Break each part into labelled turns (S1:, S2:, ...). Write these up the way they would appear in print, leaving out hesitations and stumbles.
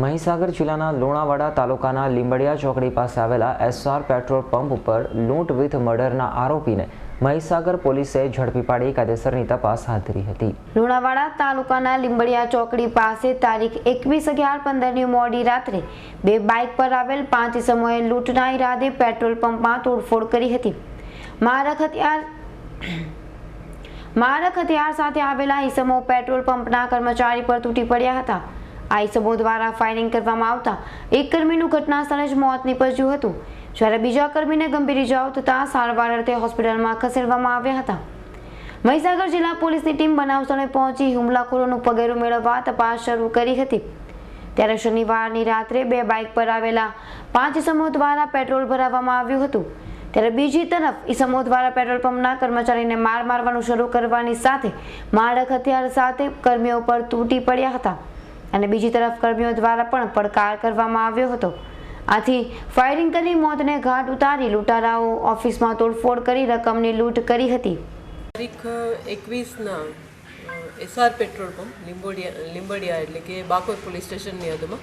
S1: મહીસાગર જિલ્લાના લુણાવાડા તાલુકાના લીંબડિયા ચોકડી પાસે આવેલા એસઆર પેટ્રોલ પંપ ઉપર લૂંટ વિથ મર્ડરના આરોપીને મહીસાગર પોલીસે ઝડપી પાડી કાયદેસરની તપાસ હાથ ધરી હતી।
S2: લુણાવાડા તાલુકાના લીંબડિયા ચોકડી પાસે તારીખ 21/11/15ની મોડી રાત્રે બે બાઇક પર આવેલ 5 ઇસમોએ લૂંટના ઈરાદે પેટ્રોલ પંપમાં તોડફોડ કરી હતી। મારક હથિયાર સાથે આવેલા ઇસમો પેટ્રોલ પંપના કર્મચારી પર તૂટી પડ્યા હતા। આ ઇસમો દ્વારા ફાયરિંગ કરવામાં આવતા એક કર્મીનું ઘટના સ્થળે જ મોત નીપજ્યું હતું, જ્યારે બીજા કર્મીને ગંભીર ઇજાઓ થતા સારવાર અર્થે હોસ્પિટલમાં ખસેડવામાં આવ્યા હતા। મહીસાગર જિલ્લા પોલીસની ટીમ બનાવ સ્થળે પહોંચી હુમલાખોરોનું પગેરું મેળવવા તપાસ શરૂ કરી હતી। ત્યારે શનિવારની રાત્રે બે બાઇક પર આવેલા 5 ઇસમો દ્વારા પેટ્રોલ ભરાવવામાં આવ્યું હતું। ત્યારે બીજી તરફ ઇસમો દ્વારા પેટ્રોલ પંપના કર્મચારીને મારવાનું શરૂ કરવાની સાથે મારક હથિયાર સાથે કર્મીઓ પર તૂટી પડ્યા હતા અને બીજી તરફ કર્મીઓ દ્વારા પણ પડકાર કરવામાં આવ્યો હતો। આથી ફાયરિંગ કરી મોતને ઘાટ ઉતારી લૂંટારાઓ ઓફિસમાં તોડફોડ કરી રકમની લૂંટ કરી હતી।
S3: તારીખ 21ના એસઆર પેટ્રોલ પંપ લીંબડિયા એટલે કે બાકોર પોલીસ સ્ટેશનની હદમાં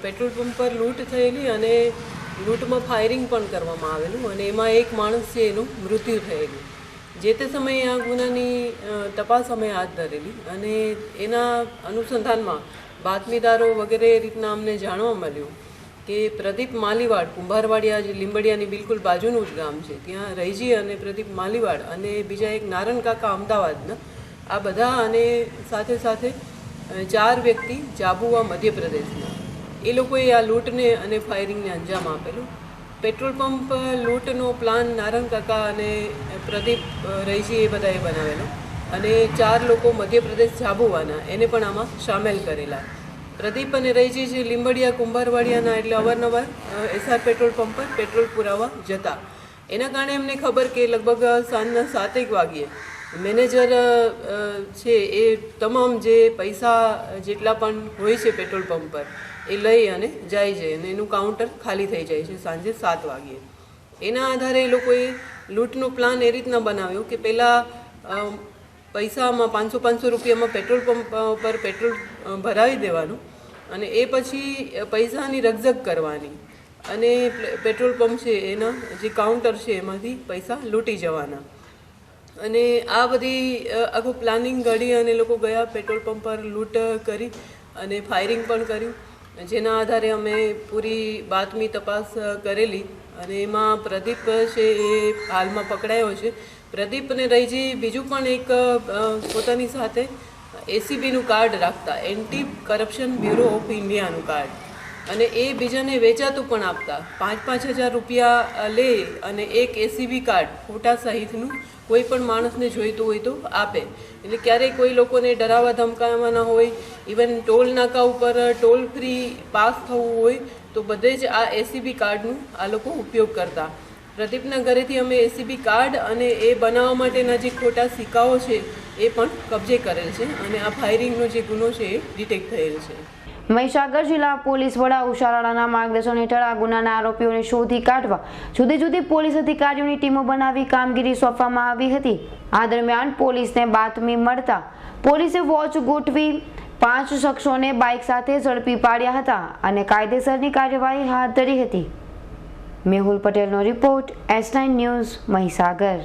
S3: પેટ્રોલ પંપ પર લૂંટ થયેલી અને લૂંટમાં ફાયરિંગ પણ કરવામાં આવેલું અને એમાં એક માણસ છે એનું મૃત્યુ થયેલું। જે તે સમયે આ ગુનાની તપાસ અમે હાથ ધરેલી અને એના અનુસંધાનમાં બાતમીદારો વગેરે રીતના અમને જાણવા મળ્યું કે પ્રદીપ માલીવાડ કુંભારવાડિયા જે લીંબડિયાની બિલકુલ બાજુનું જ ગામ છે, ત્યાં રહીજી અને પ્રદીપ માલીવાડ અને બીજા એક નારણ કાકા અમદાવાદના, આ બધા અને સાથે સાથે 4 વ્યક્તિ જાબુઆ મધ્યપ્રદેશના, એ લોકોએ આ લૂંટને અને ફાયરિંગને અંજામ આપેલું। પેટ્રોલ પંપ લૂંટનો પ્લાન નારણ કાકા અને પ્રદીપ રહીજી એ બધાએ બનાવેલો અને 4 લોકો મધ્યપ્રદેશ જાબુવાના એને પણ આમાં સામેલ કરેલા। પ્રદીપ અને રહીજી જે લીંબડિયા કુંભારવાડિયાના એટલે અવારનવાર એસઆર પેટ્રોલ પંપ પર પેટ્રોલ પુરાવા જતા। એના કારણે એમને ખબર કે લગભગ સાંજના 7 વાગ્યે મેનેજર છે એ તમામ જે પૈસા જેટલા પણ હોય છે પેટ્રોલ પંપ પર એ લઈ અને જાય છે અને એનું કાઉન્ટર ખાલી થઈ જાય છે સાંજે 7 વાગ્યે। એના આધારે એ લોકોએ લૂંટનો પ્લાન એ રીતના બનાવ્યો કે પહેલાં પૈસામાં 500 રૂપિયામાં પેટ્રોલ પંપ પર પેટ્રોલ ભરાવી દેવાનું અને એ પછી પૈસાની રકઝક કરવાની અને પેટ્રોલ પંપ છે એના જે કાઉન્ટર છે એમાંથી પૈસા લૂંટી જવાના અને આ બધી આખું પ્લાનિંગ ઘડી અને લોકો ગયા પેટ્રોલ પંપ પર લૂંટ કરી અને ફાયરિંગ પણ કર્યું, જેના આધારે અમે પૂરી બાતમી તપાસ કરેલી અને એમાં પ્રદીપ છે એ હાલમાં પકડાયો છે। પ્રદીપ અને રહીજી બીજું પણ એક પોતાની સાથે એસીબીનું કાર્ડ રાખતા, એન્ટી કરપ્શન બ્યુરો ઓફ ઇન્ડિયાનું કાર્ડ, અને એ બીજાને વેચાતું પણ આપતા। 5-5 હજાર રૂપિયા લે અને એક એસીબી કાર્ડ ફોટા સહિતનું કોઈ પણ માણસને જોઈતું હોય તો આપે। એટલે ક્યારેય કોઈ લોકોને ડરાવવા ધમકાવવાના હોય, ઇવન ટોલ નાકા ઉપર ટોલ ફ્રી પાસ થવું હોય તો બધે જ આ એસીબી કાર્ડનું આ લોકો ઉપયોગ કરતા। પ્રદીપના ઘરેથી અમે એસીબી કાર્ડ અને એ બનાવવા માટેના જે ખોટા સિક્કાઓ છે એ પણ કબજે કરેલ છે અને આ ફાયરિંગનો જે ગુનો છે એ ડિટેક્ટ થયેલ છે।
S2: મહીસાગર જિલ્લા પોલીસ વડા ઉષારાણાના માર્ગદર્શન હેઠળ આ ગુનાના આરોપીઓને શોધી કાઢવા જુદી જુદી પોલીસ અધિકારીઓની ટીમો બનાવી કામગીરી સોંપવામાં આવી હતી। આ દરમિયાન પોલીસને બાતમી મળતા પોલીસે વોચ ગોઠવી 5 શખ્સોને બાઇક સાથે ઝડપી પાડ્યા હતા અને કાયદેસરની કાર્યવાહી હાથ ધરી હતી। મેહુલ પટેલનો રિપોર્ટ, S9 ન્યૂઝ, મહીસાગર।